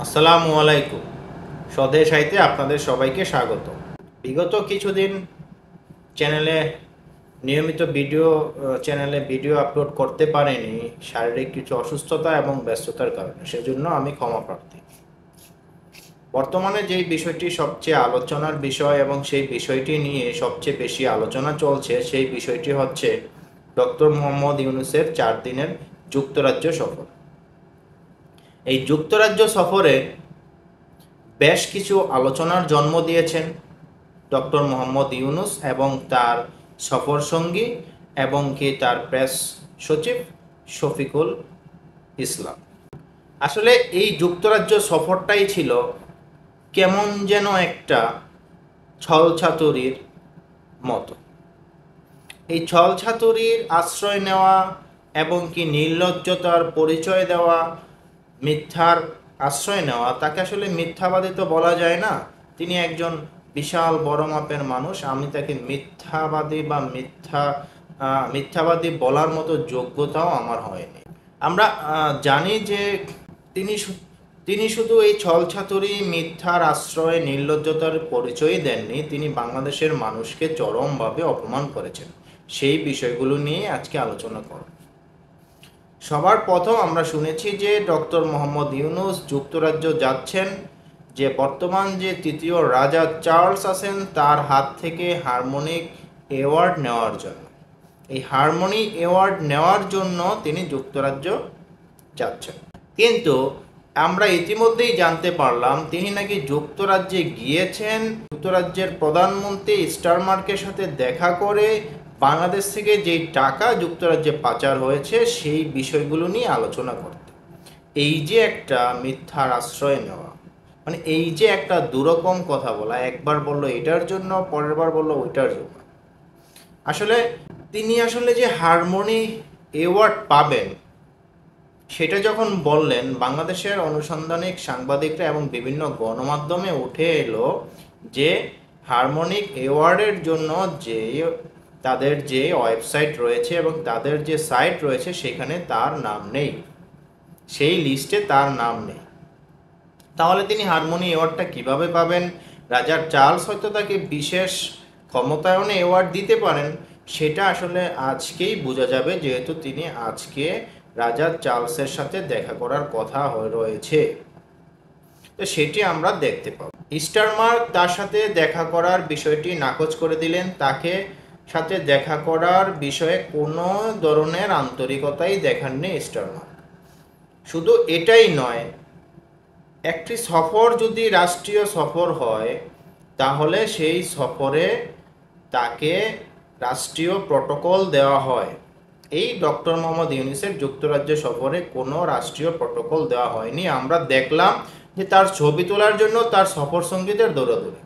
আসসালামু আলাইকুম। স্বদেশ আইতে আপনাদের সবাইকে স্বাগত। বিগত কিছুদিন চ্যানেলে নিয়মিত চ্যানেলে ভিডিও আপলোড করতে পারিনি শারীরিক কিছু অসুস্থতা এবং ব্যস্ততার কারণে, সেজন্য আমি ক্ষমা প্রার্থী। বর্তমানে যেই বিষয়টি সবচেয়ে আলোচনার বিষয় এবং সেই বিষয়টি নিয়ে সবচেয়ে বেশি আলোচনা চলছে, সেই বিষয়টি হচ্ছে ডক্টর মোহাম্মদ ইউনূসের 4 দিনের যুক্তরাজ্য সফর। এই যুক্তরাজ্য সফরে বেশ কিছু আলোচনার জন্ম দিয়েছেন ডক্টর মোহাম্মদ ইউনূস এবং তার সফরসঙ্গী এবং তার প্রেস সচিব শফিকুল ইসলাম। আসলে এই যুক্তরাজ্য সফরটাই ছিল কেমন যেন একটা ছলছাতুরির মতো। এই ছলছাতুরির আশ্রয় নেওয়া এবং নির্লজ্জতার পরিচয় দেওয়া, মিথ্যার আশ্রয় নেওয়া, তাকে আসলে মিথ্যাবাদী তো বলা যায় না। তিনি একজন বিশাল বড় মাপের মানুষ। আমি তাকে মিথ্যাবাদী বা মিথ্যাবাদী বলার মতো যোগ্যতাও আমার হয়নি। আমরা জানি যে তিনি শুধু এই ছলছাতুরি, মিথ্যার আশ্রয়, নির্লজ্জতার পরিচয় দেননি, তিনি বাংলাদেশের মানুষকে চরমভাবে অপমান করেছেন। সেই বিষয়গুলো নিয়ে আজকে আলোচনা করব। সবার প্রথম আমরা শুনেছি যে ডক্টর মোহাম্মদ ইউনূস যুক্তরাজ্য যাচ্ছেন যে বর্তমান যে তৃতীয় রাজা চার্লস আছেন তার হাত থেকে হারমোনিক অ্যাওয়ার্ড নেওয়ার জন্য। এই হারমোনি অ্যাওয়ার্ড নেওয়ার জন্য তিনি যুক্তরাজ্য যাচ্ছেন। কিন্তু আমরা ইতিমধ্যেই জানতে পারলাম তিনি নাকি যুক্তরাজ্যে গিয়েছেন যুক্তরাজ্যের প্রধানমন্ত্রী স্টারমার্কের সাথে দেখা করে বাংলাদেশ থেকে যেই টাকা যুক্তরাজ্যে পাচার হয়েছে সেই বিষয়গুলো নিয়ে আলোচনা করতে। এই যে একটা মিথ্যার আশ্রয় নেওয়া, মানে এই যে একটা দুরকম কথা বলা, একবার বললো এটার জন্য, পরের বার বললো ওইটার জন্য। আসলে তিনি যে হারমোনি অ্যাওয়ার্ড পাবেন সেটা যখন বললেন, বাংলাদেশের অনুসন্ধানিক সাংবাদিকরা এবং বিভিন্ন গণমাধ্যমে উঠে এলো যে হারমোনিক অ্যাওয়ার্ডের জন্য তাদের যে ওয়েবসাইট রয়েছে এবং তাদের যে সাইট রয়েছে সেখানে তার নাম নেই, সেই লিস্টে তার নাম নেই। তাহলে তিনি হারমোনি অ্যাওয়ার্ডটা কিভাবে পাবেন? রাজা চার্লস হয়তো তাকে বিশেষ ক্ষমতায়নে অ্যাওয়ার্ড দিতে পারেন, সেটা আসলে আজকেই বোঝা যাবে, যেহেতু তিনি আজকে রাজা চার্লসের সাথে দেখা করার কথা রয়েছে। তো সেটি আমরা দেখতে পাবো। স্টারমার্ক তার সাথে দেখা করার বিষয়টি নাকচ করে দিলেন। তাকে সাথে দেখা করার বিষয়ে কোনো ধরনের আন্তরিকতাই দেখাননি স্টারমার্ক। শুধু এটাই নয়, একটি সফর যদি রাষ্ট্রীয় সফর হয় তাহলে সেই সফরে তাকে রাষ্ট্রীয় প্রটোকল দেওয়া হয়। এই ডক্টর মোহাম্মদ ইউনূসের যুক্তরাজ্য সফরে কোনো রাষ্ট্রীয় প্রটোকল দেওয়া হয়নি। আমরা দেখলাম যে তার ছবি তোলার জন্য তার সফর সঙ্গীদের দৌড়াদৌড়ি,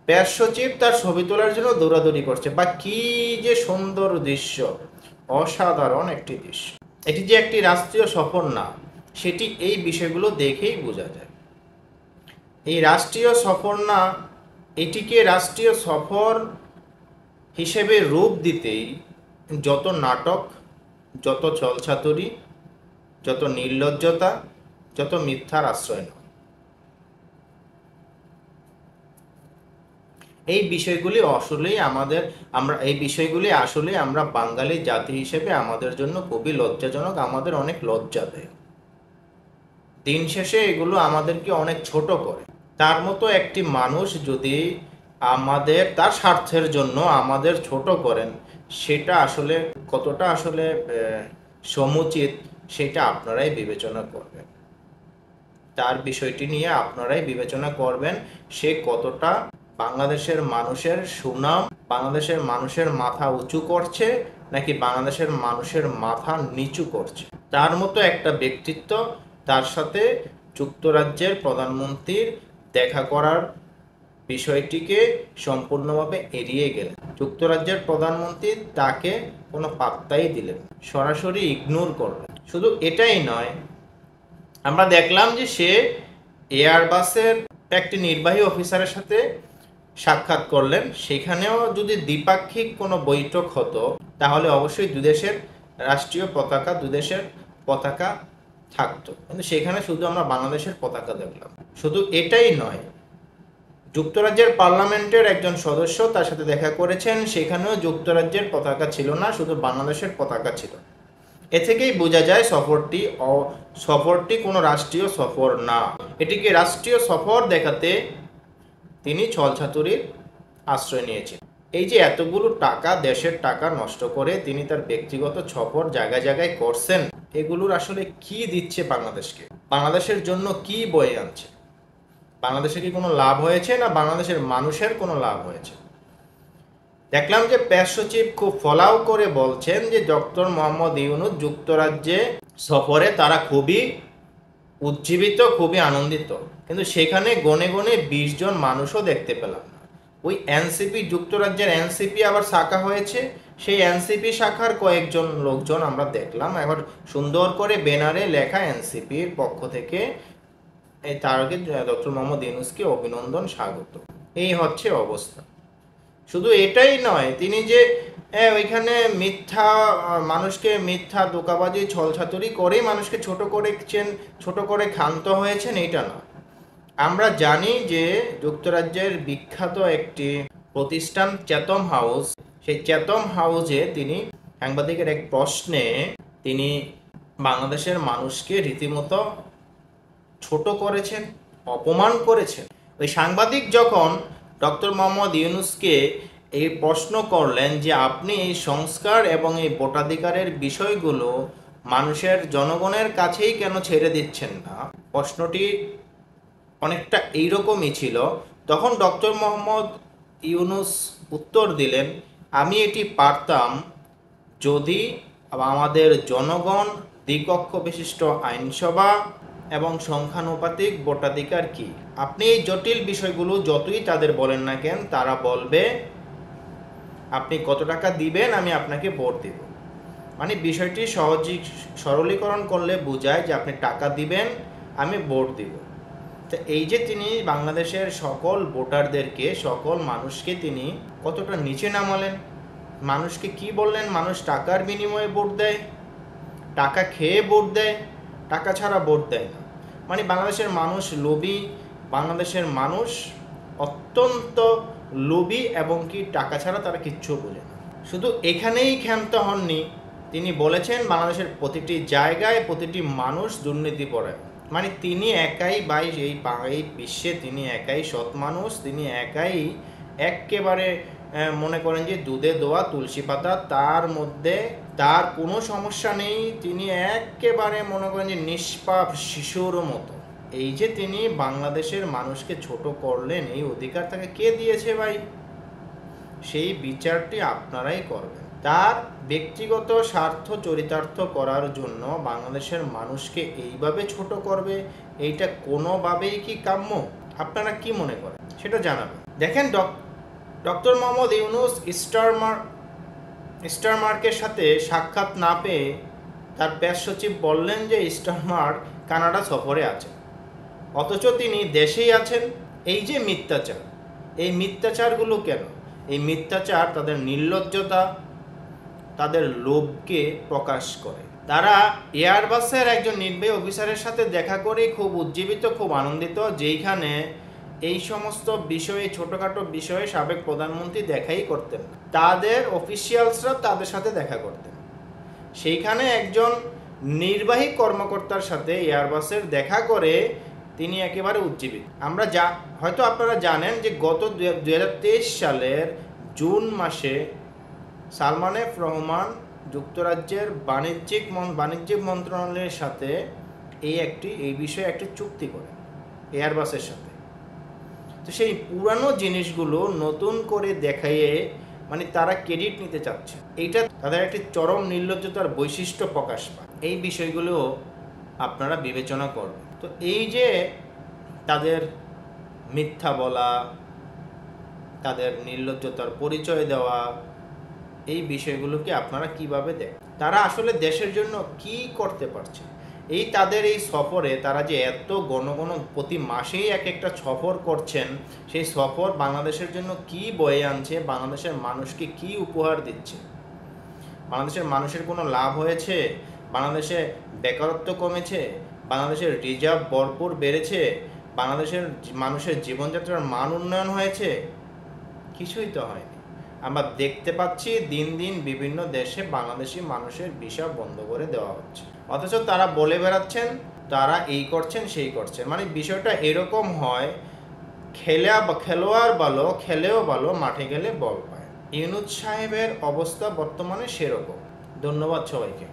প্রেস সচিব তার ছবি তোলার জন্য দৌড়াদৌড়ি করছে। বা কি যে সুন্দর দৃশ্য, অসাধারণ একটি দৃশ্য। এটি যে একটি রাষ্ট্রীয় সফর না, সেটি এই বিষয়গুলো দেখেই বোঝা যায়। এই রাষ্ট্রীয় সফর না, এটিকে রাষ্ট্রীয় সফর হিসেবে রূপ দিতেই যত নাটক, যত ছলছাতুরি, যত নির্লজ্জতা, যত মিথ্যার আশ্রয় নেওয়া, এই বিষয়গুলি আসলেই আমরা বাঙালি জাতি হিসেবে আমাদের জন্য খুবই লজ্জাজনক, আমাদের অনেক লজ্জা দেয়। দিন শেষে এগুলো আমাদেরকে অনেক ছোট করে। তার মতো একটি মানুষ যদি তার স্বার্থের জন্য আমাদের ছোট করেন, সেটা আসলে কতটা সমুচিত সেটা আপনারাই বিবেচনা করবেন। তার বিষয়টি নিয়ে আপনারাই বিবেচনা করবেন, সে কতটা বাংলাদেশের মানুষের সুনাম, বাংলাদেশের মানুষের মাথা উঁচু করছে নাকি বাংলাদেশের মানুষের মাথা নিচু করছে। তার মতো একটা ব্যক্তিত্ব তার সাথে যুক্তরাজ্যের প্রধানমন্ত্রীর দেখা করার বিষয়টিকে সম্পূর্ণভাবে এড়িয়ে গেলেন। যুক্তরাজ্যের প্রধানমন্ত্রী তাকে কোনো পাত্তাই দিলেন, সরাসরি ইগনোর করলেন। শুধু এটাই নয়, আমরা দেখলাম যে সে এয়ারবাসের একটি নির্বাহী অফিসারের সাথে সাক্ষাৎ করলেন। সেখানেও যদি দ্বিপাক্ষিক কোনো বৈঠক হতো তাহলে অবশ্যই দুদেশের রাষ্ট্রীয় পতাকা, দুদেশের পতাকা থাকতো, কিন্তু সেখানে শুধু আমরা বাংলাদেশের পতাকা দেখলাম। শুধু এটাই নয়, যুক্তরাজ্যের পার্লামেন্টের একজন সদস্য তার সাথে দেখা করেছেন, সেখানেও যুক্তরাজ্যের পতাকা ছিল না, শুধু বাংলাদেশের পতাকা ছিল। এ থেকেই বোঝা যায় সফরটি কোনো রাষ্ট্রীয় সফর না। এটিকে রাষ্ট্রীয় সফর দেখাতে তিনি ছলছাতুরির আশ্রয় নিয়েছেন। এই যে এতগুলো টাকা, দেশের টাকা নষ্ট করে তিনি তার ব্যক্তিগত সফর জায়গায় জায়গায় করছেন, এগুলোর আসলে কি দিচ্ছে বাংলাদেশকে, বাংলাদেশের জন্য কি বয়ে আনছে? বাংলাদেশে কি কোনো লাভ হয়েছে, না বাংলাদেশের মানুষের কোনো লাভ হয়েছে? দেখলাম যে প্রেস সচিব খুব ফলাও করে বলছেন যে ডক্টর মোহাম্মদ ইউনূস যুক্তরাজ্যে সফরে তারা খুবই উজ্জীবিত, খুবই আনন্দিত, কিন্তু সেখানে গনে গনে 20 জন মানুষও দেখতে পেলাম না। ওই এনসিপি, যুক্তরাজ্যের এনসিপি আবার শাখা হয়েছে, সেই এনসিপি শাখার কয়েকজন লোকজন আমরা দেখলাম, এবার সুন্দর করে ব্যানারে লেখা এনসিপির পক্ষ থেকে এই তারকে ডক্টর মোহাম্মদ ইউনূসকে অভিনন্দন, স্বাগত। এই হচ্ছে অবস্থা। শুধু এটাই নয়, তিনি যে ওইখানে মিথ্যা মানুষকে মিথ্যা ধোঁকাবাজি ছলছাতুরি করে মানুষকে ছোট করে ক্ষান্ত হয়েছেন, এইটা না। আমরা জানি যে যুক্তরাজ্যের বিখ্যাত একটি প্রতিষ্ঠান চ্যাথম হাউস, সেই চ্যাথম হাউসে তিনি সাংবাদিকের এক প্রশ্নে তিনি বাংলাদেশের মানুষকে রীতিমতো ছোট করেছেন, অপমান করেছেন। ওই সাংবাদিক যখন ডক্টর মোহাম্মদ ইউনূসকে এই প্রশ্ন করলেন যে আপনি এই সংস্কার এবং এই ভোটাধিকারের বিষয়গুলো মানুষের, জনগণের কাছেই কেন ছেড়ে দিচ্ছেন না, প্রশ্নটি অনেকটা এইরকমই ছিল। তখন ডক্টর মোহাম্মদ ইউনূস উত্তর দিলেন, আমি এটি পারতাম যদি আমাদের জনগণ, দ্বিকক্ষ বিশিষ্ট আইনসভা এবং সংখ্যানুপাতিক ভোটাধিকার কি, আপনি এই জটিল বিষয়গুলো যতই তাদের বলেন না কেন, তারা বলবে আপনি কত টাকা দিবেন, আমি আপনাকে ভোট দেব। মানে বিষয়টি সরলীকরণ করলে বোঝায় যে আপনি টাকা দিবেন, আমি ভোট দিব। তো এই যে তিনি বাংলাদেশের সকল ভোটারদেরকে, সকল মানুষকে তিনি কতটা নিচে নামালেন, মানুষকে কি বললেন, মানুষ টাকার বিনিময়ে ভোট দেয়, টাকা খেয়ে ভোট দেয়, টাকা ছাড়া ভোট দেয় না। মানে বাংলাদেশের মানুষ লোভী, বাংলাদেশের মানুষ অত্যন্ত লোভী, এবং কি টাকা ছাড়া তারা কিচ্ছু বোঝে না। শুধু এখানেই ক্ষান্ত হননি, তিনি বলেছেন বাংলাদেশের প্রতিটি জায়গায় প্রতিটি মানুষ দুর্নীতিপরায়ণ। মানে তিনি একাই এই বিশ্বে তিনি একাই সৎ মানুষ, তিনি একাই একেবারে মনে করেন যে দুধে দোয়া তুলসী পাতা, তার মধ্যে তার কোনো সমস্যা নেই, তিনি একেবারে মনে করেন যে নিষ্পাপ শিশুর মতো। এই যে তিনি বাংলাদেশের মানুষকে ছোট করলেন, এই অধিকার তাকে কে দিয়েছে ভাই? সেই বিচারটি আপনারাই করবেন। তার ব্যক্তিগত স্বার্থ চরিতার্থ করার জন্য বাংলাদেশের মানুষকে এইভাবে ছোট করবে, এইটা কোনোভাবেই কি কাম্য? আপনারা কি মনে করেন সেটা জানাবেন। দেখেন, ডক্টর মোহাম্মদ ইউনূস স্টারমার্কের সাথে সাক্ষাৎ না পেয়ে তার প্রেস সচিব বললেন যে স্টারমার্ক কানাডা সফরে আছেন, অথচ তিনি দেশেই আছেন। এই যে মিথ্যাচার, এই মিথ্যাচারগুলো কেন? এই মিথ্যাচার তাদের নির্লজ্জতা, তাদের লোভকে প্রকাশ করে। তারা এয়ারবাসের একজন নির্বাহী অফিসারের সাথে দেখা করে খুব উজ্জীবিত, খুব আনন্দিত, যেইখানে এই সমস্ত বিষয়ে, ছোটোখাটো বিষয়ে সাবেক প্রধানমন্ত্রী দেখাই করতেন না, তাদের অফিসিয়ালসরা তাদের সাথে দেখা করতেন। সেইখানে একজন নির্বাহী কর্মকর্তার সাথে এয়ারবাসের দেখা করে তিনি একেবারে উজ্জীবিত। হয়তো আপনারা জানেন যে গত 2023 সালের জুন মাসে সালমান এফ রহমান যুক্তরাজ্যের বাণিজ্যিক মন্ত্রণালয়ের সাথে এই বিষয়ে একটি চুক্তি করেন এয়ারবাসের সাথে। তো সেই পুরানো জিনিসগুলো নতুন করে দেখাইয়ে মানে তারা ক্রেডিট নিতে চাচ্ছে, এইটা তাদের একটি চরম নির্লজ্জতার বৈশিষ্ট্য প্রকাশ পায়। এই বিষয়গুলো আপনারা বিবেচনা করবেন। তো এই যে তাদের মিথ্যা বলা, তাদের নির্লজ্জতার পরিচয় দেওয়া, এই বিষয়গুলোকে আপনারা কিভাবে দেখেন? তারা আসলে দেশের জন্য কি করতে পারছে? এই তাদের এই সফরে তারা যে এত ঘন প্রতি মাসেই এক একটা সফর করছেন, সেই সফর বাংলাদেশের জন্য কি বয়ে আনছে, বাংলাদেশের মানুষকে কি উপহার দিচ্ছে? বাংলাদেশের মানুষের কোনো লাভ হয়েছে? বাংলাদেশে বেকারত্ব কমেছে? বাংলাদেশের রিজার্ভ ভরপুর বেড়েছে, বাংলাদেশের মানুষের জীবনযাত্রার মান উন্নয়ন হয়েছে? কিছুই তো হয়নি। আমরা দেখতে পাচ্ছি দিন দিন বিভিন্ন দেশে বাংলাদেশি মানুষের ভিসা বন্ধ করে দেওয়া হচ্ছে, অথচ তারা বলে বেড়াচ্ছেন তারা এই করছেন সেই করছেন। মানে বিষয়টা এরকম হয়, খেলোয়াড় ভালো, খেলেও ভালো, মাঠে গেলে বল পায়। ইউনূস সাহেবের অবস্থা বর্তমানে সেরকম। ধন্যবাদ সবাইকে।